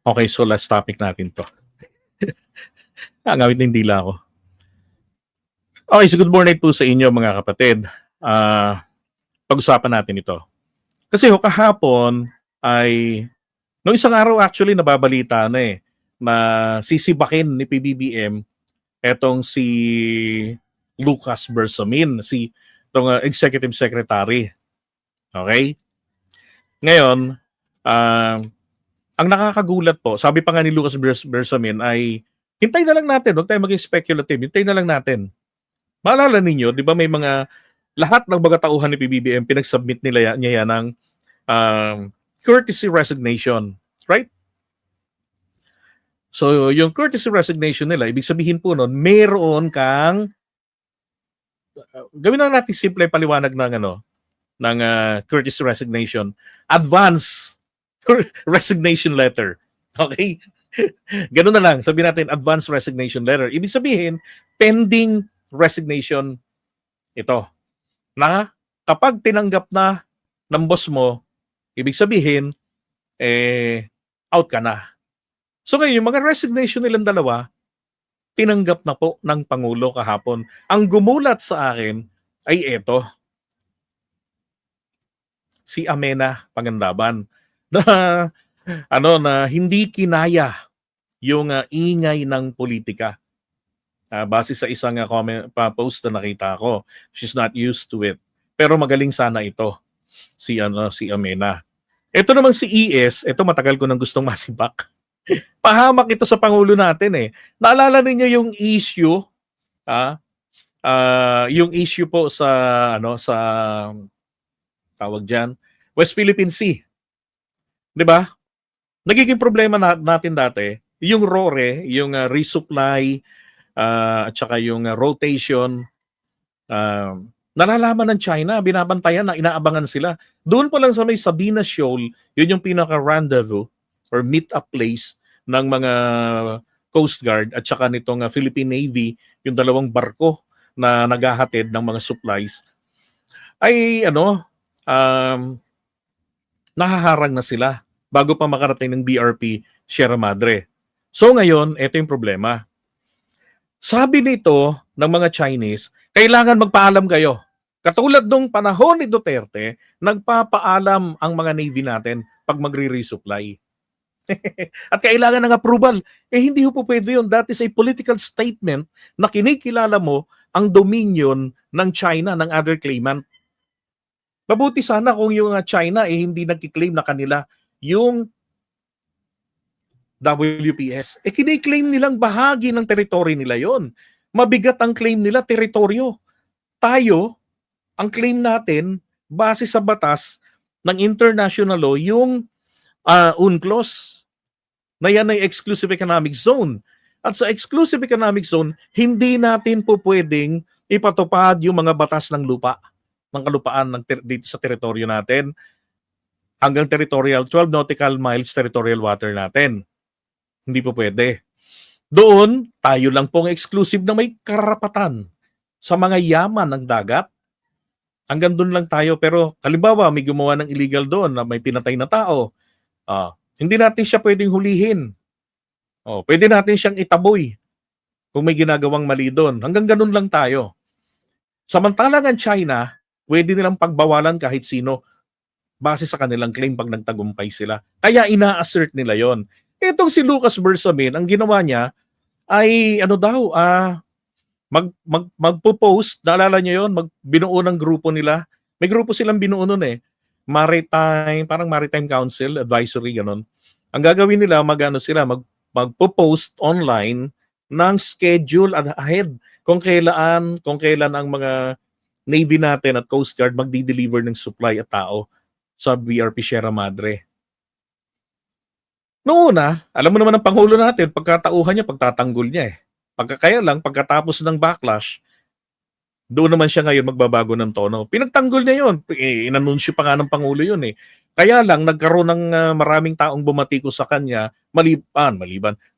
Okay, so last topic natin 'to. Ngawit ng dila ko. Okay, so good morning po sa inyo mga kapatid. Pag-usapan natin ito. Kasi kahapon ay nung isang araw actually nababalita na, na sisibakin ni PBBM etong si Lucas Bersamin, Executive Secretary. Okay? Ngayon, ah, ang nakakagulat po, sabi pa nga ni Lucas Bersamin ay, hintay na lang natin, huwag tayong maging speculative, hintay na lang natin. Maalala ninyo, di ba may mga, lahat ng mga tauhan ni PBBM, pinag-submit niya yan ng courtesy resignation. Right? So, yung courtesy resignation nila, ibig sabihin po nun, meron kang, gawin na natin simple paliwanag ng courtesy resignation. Advance resignation letter. Okay? Ganun na lang. Sabihin natin, advance resignation letter. Ibig sabihin, pending resignation ito. Na kapag tinanggap na ng boss mo, ibig sabihin, out ka na. So ngayon, yung mga resignation nilang dalawa, tinanggap na po ng Pangulo kahapon. Ang gumulat sa akin ay ito. Si Amena Pangandaban na na hindi kinaya yung ingay ng politika. Base sa isang post na nakita ko, she's not used to it. Pero magaling sana ito si Amena. Ito naman si ES, ito matagal ko nang gustong masibak. Pahamak ito sa Pangulo natin . Naalala ninyo yung issue, yung issue po sa sa tawag diyan, West Philippine Sea. 'Di ba? Nagiging problema natin dati, yung RORE, yung resupply at saka yung rotation, nalalaman ng China, binabantayan na, inaabangan sila. Doon pa lang sa may Sabina Shoal, yun yung pinaka-rendezvous or meet-up place ng mga Coast Guard at saka nitong Philippine Navy, yung dalawang barko na naghahatid ng mga supplies, ay nahaharang na sila bago pa makarating ng BRP Sierra Madre. So ngayon, ito yung problema. Sabi nito ng mga Chinese, kailangan magpaalam kayo. Katulad nung panahon ni Duterte, nagpapaalam ang mga Navy natin pag magre-resupply. At kailangan ng approval. Hindi po pwede yun. That is a political statement na kinikilala mo ang dominion ng China, ng other claimant. Mabuti sana kung yung China hindi nagkiklaim na kanila yung WPS. Kiniklaim nilang bahagi ng teritoryo nila yon. Mabigat ang claim nila, teritoryo. Tayo, ang claim natin, base sa batas ng international law, yung UNCLOS, na yan ay exclusive economic zone. At sa exclusive economic zone, hindi natin po pwedeng ipatupad yung mga batas ng lupa, ng kalupaan dito sa teritoryo natin, hanggang territorial, 12 nautical miles territorial water natin. Hindi po pwede. Doon, tayo lang pong exclusive na may karapatan sa mga yaman ng dagat. Hanggang doon lang tayo. Pero halimbawa, may gumawa ng illegal doon na may pinatay na tao. Hindi natin siya pwedeng hulihin. Pwede natin siyang itaboy kung may ginagawang mali doon. Hanggang ganun lang tayo. Samantalang ang China, pwede nilang pagbawalan kahit sino base sa kanilang claim pag nagtagumpay sila. Kaya ina-assert nila yon. Itong si Lucas Bersamin, ang ginawa niya ay magpo-post, naalala niyo yon, binuo ng grupo nila. May grupo silang binuo nun Maritime Council, advisory, ganon. Ang gagawin nila, magpo-post online ng schedule ahead kung kailan ang mga Navy natin at Coast Guard magdi-deliver ng supply at tao sa BRP Sierra Madre. Noong una, alam mo naman ng Pangulo natin, pagkatauhan niya, pagtatanggol niya . Kaya lang, pagkatapos ng backlash, doon naman siya ngayon magbabago ng tono. Pinagtanggol niya yun. Inanunsyo pa nga ng Pangulo yun . Kaya lang, nagkaroon ng maraming taong bumatiko sa kanya, maliban,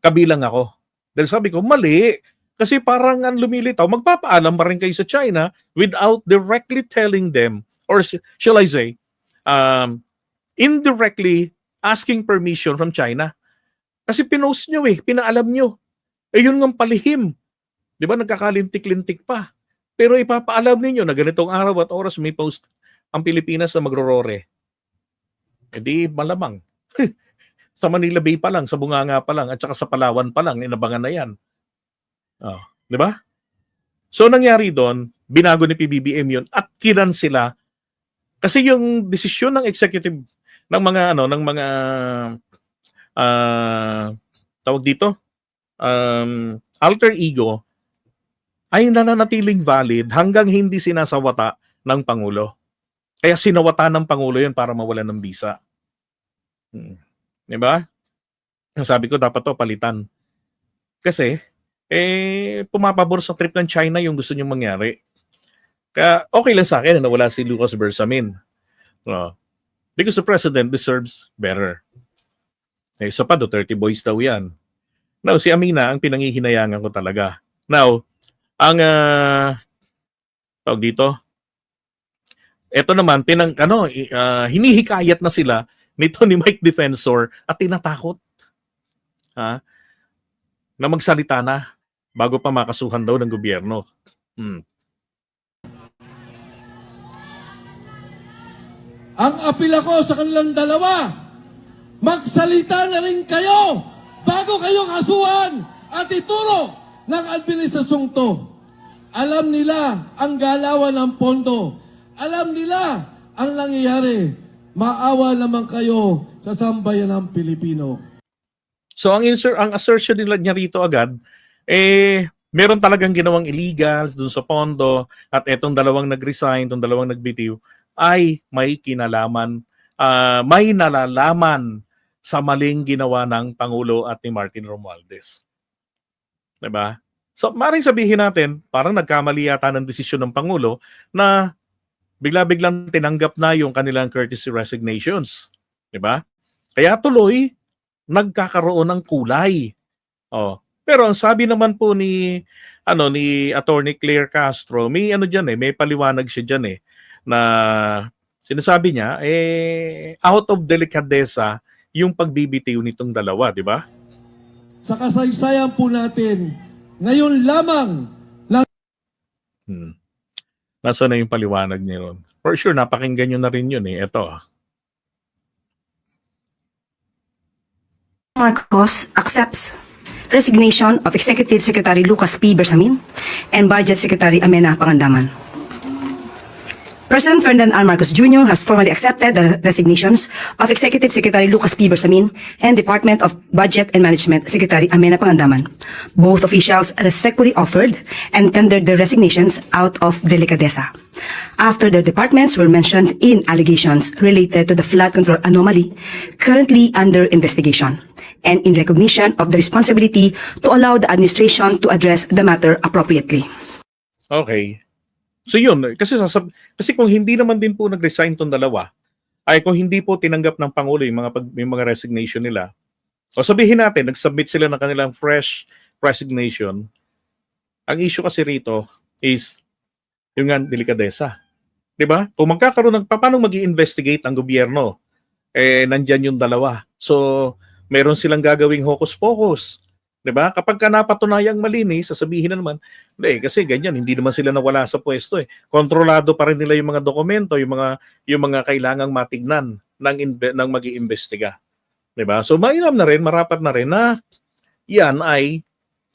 kabilang ako. Dahil sabi ko, mali. Kasi parang lumilitaw, magpapaalam pa rin kayo sa China without directly telling them, or shall I say, indirectly asking permission from China. Kasi pinost nyo pinaalam nyo. Yun ngang palihim. Di ba, nagkakalintik-lintik pa. Pero ipapaalam ninyo na ganitong araw at oras may post ang Pilipinas na magro-rore. Di malamang. Sa Manila Bay pa lang, sa Bunganga pa lang, at saka sa Palawan pa lang, inabangan na yan. Di ba? So nangyari doon, binago ni PBBM yun at kinansela kasi yung desisyon ng executive ng mga tawag dito, alter ego ay nananatiling valid hanggang hindi sinasawata ng Pangulo. Kaya sinawata ng Pangulo yun para mawalan ng visa. Di ba? Sabi ko dapat to palitan. Kasi pumapabor sa trip ng China yung gusto niyong mangyari. Kaya okay lang sa akin na wala si Lucas Bersamin. Because the president deserves better. Isa pa, Duterte boys daw yan. Now, si Amina ang pinangihinayangan ko talaga. Now, ang tawag dito, eto naman, hinihikayat na sila nito ni Mike Defensor at tinatakot na magsalita na bago pa makasuhan daw ng gobyerno. Ang apila ko sa kanilang dalawa, magsalita na rin kayo bago kayong kasuhan at ituro ng administrasyong to. Alam nila ang galawan ng pondo. Alam nila ang nangyayari. Maawa naman kayo sa sambayan ng Pilipino. So ang assertion nila niya rito agad, meron talagang ginawang illegal dun sa pondo at etong dalawang nag-resign, itong dalawang nagbitiw, ay may kinalaman, may nalalaman sa maling ginawa ng Pangulo at ni Martin Romualdez. Diba? So maaaring sabihin natin, parang nagkamali yata ng desisyon ng Pangulo na bigla-biglang tinanggap na yung kanilang courtesy resignations. Diba? Kaya tuloy, nagkakaroon ng kulay. Pero ang sabi naman po ni Attorney Claire Castro, may may paliwanag siya diyan na sinasabi niya out of delicadeza yung pagbibitiw nitong dalawa, di ba? Sa kasaysayan po natin, ngayon lamang Nasaan na yung paliwanag niya ron? For sure, napakinggan nyo na rin yun Ito. Marcos accepts resignation of Executive Secretary Lucas P. Bersamin and Budget Secretary Amena Pangandaman. President Ferdinand R. Marcos Jr. has formally accepted the resignations of Executive Secretary Lucas P. Bersamin and Department of Budget and Management Secretary Amena Pangandaman. Both officials respectfully offered and tendered their resignations out of delicadeza, after their departments were mentioned in allegations related to the flood control anomaly currently under investigation, and in recognition of the responsibility to allow the administration to address the matter appropriately. Okay. So yun, kasi kung hindi naman din po nag-resign tong dalawa, ay kung hindi po tinanggap ng Pangulo yung mga resignation nila, o sabihin natin, nag-submit sila ng kanilang fresh resignation, ang issue kasi rito is yung delikadesa. Diba? Kung magkakaroon paano mag-i-investigate ang gobyerno, nandyan yung dalawa. So, meron silang gagawing hocus-pocus. Diba? Kapag ka napatunayang malinis, sasabihin na naman, kasi ganyan, hindi naman sila nawala sa pwesto Kontrolado pa rin nila yung mga dokumento, yung mga kailangang matignan ng mag-iimbestiga. Diba? So mainam na rin, marapat na rin na yan ay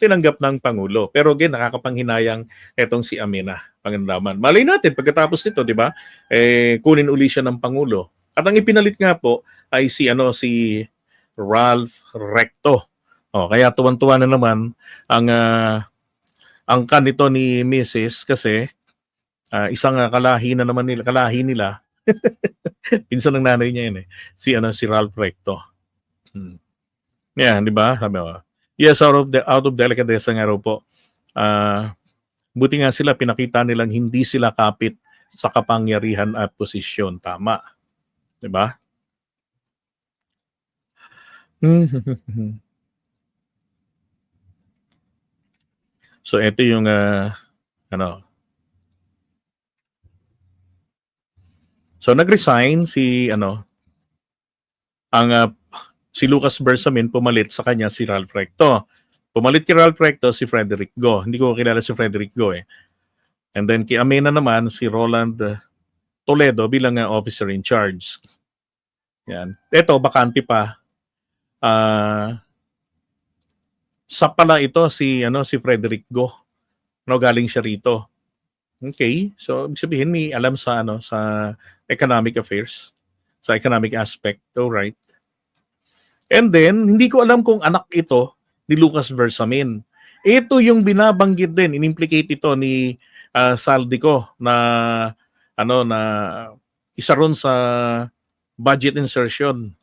tinanggap ng Pangulo. Pero again, nakakapanghinayang etong si Amena Pangandaman. Malay natin, pagkatapos nito, diba, kunin uli siya ng Pangulo. At ang ipinalit nga po ay si Ralph Recto. Kaya tuwan-tuwa na naman ang kanito ni Mrs. kasi isang kalahi nila. Pinsan ng nanay niya yun si Ralph Recto. Yeah, di ba? Sabi ko. Yes, out of delicadeza nga raw po. Buti nga sila, pinakita nilang hindi sila kapit sa kapangyarihan at posisyon. Tama. Di ba? So ito yung So nag-resign si Si Lucas Bersamin pumalit sa kanya si Ralph Recto. Pumalit kay Ralph Recto si Frederick Go. Hindi ko kilala si Frederick Go eh. And then kay Amena naman si Roland Toledo bilang officer in charge. Yan. Ito, bakante pa. Sa pala ito si Frederick Go. No, galing siya rito. Okay, so ibig sabihin may alam sa sa economic affairs, sa economic aspect. All right. And then hindi ko alam kung anak ito ni Lucas Bersamin. Ito yung binabanggit din, inimplicate ito ni Saldico na na isa ron sa budget insertion,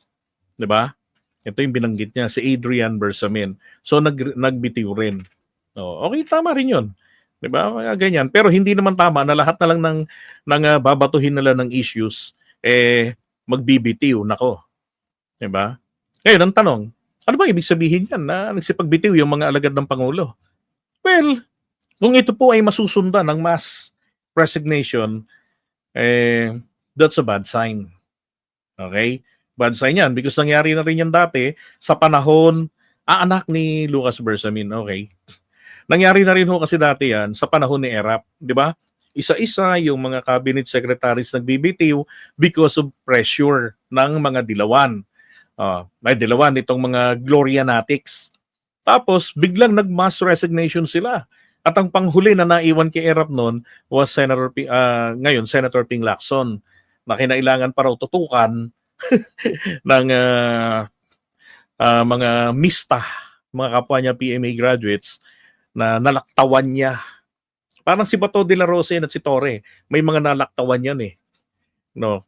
'di ba? Ito yung binanggit niya si Adrian Bersamin. So nagbitiw rin. Oh, okay, tama rin 'yon. 'Di ba? Ganyan. Pero hindi naman tama na lahat na lang ng babatuhin nila ng issues magbibitiw nako. 'Di ba? Ngayon ang tanong, ano ba ibig sabihin yan na nagsipagbitiw yung mga alagad ng Pangulo? Well, kung ito po ay masusundan ng mass resignation, that's a bad sign. Okay? Bad sign yan because nangyari na rin yan dati sa panahon, anak ni Lucas Bersamin. Okay? Nangyari na rin ho kasi dati yan sa panahon ni Erap. Di ba? Isa-isa yung mga cabinet secretaries nagbibitiw because of pressure ng mga dilawan. May dilawan itong mga Glorianatics. Tapos biglang nag-mass resignation sila. At ang panghuli na naiwan kay Erap noon was ngayon Senator Ping Lacson na kinailangan pa raw tutukan ng mga mista, mga kapwa niya PMA graduates na nalaktawan niya. Parang si Bato de la Rosa at si Torre, may mga nalaktawan yan eh. No.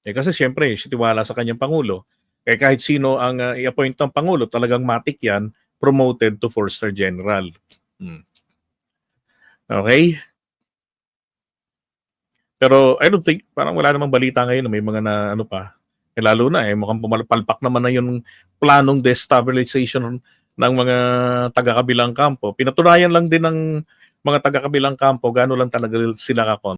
Kasi siyempre, siya tiwala sa kanyang Pangulo. Kahit sino ang i-appoint ng Pangulo, talagang matik yan, promoted to 4-star general. Okay? Pero I don't think, parang wala namang balita ngayon na may mga na pa. Lalo na mukhang pumalpalpak naman na yung planong destabilization ng mga taga-kabilang kampo. Pinatunayan lang din ng mga taga-kabilang kampo gaano lang talaga sila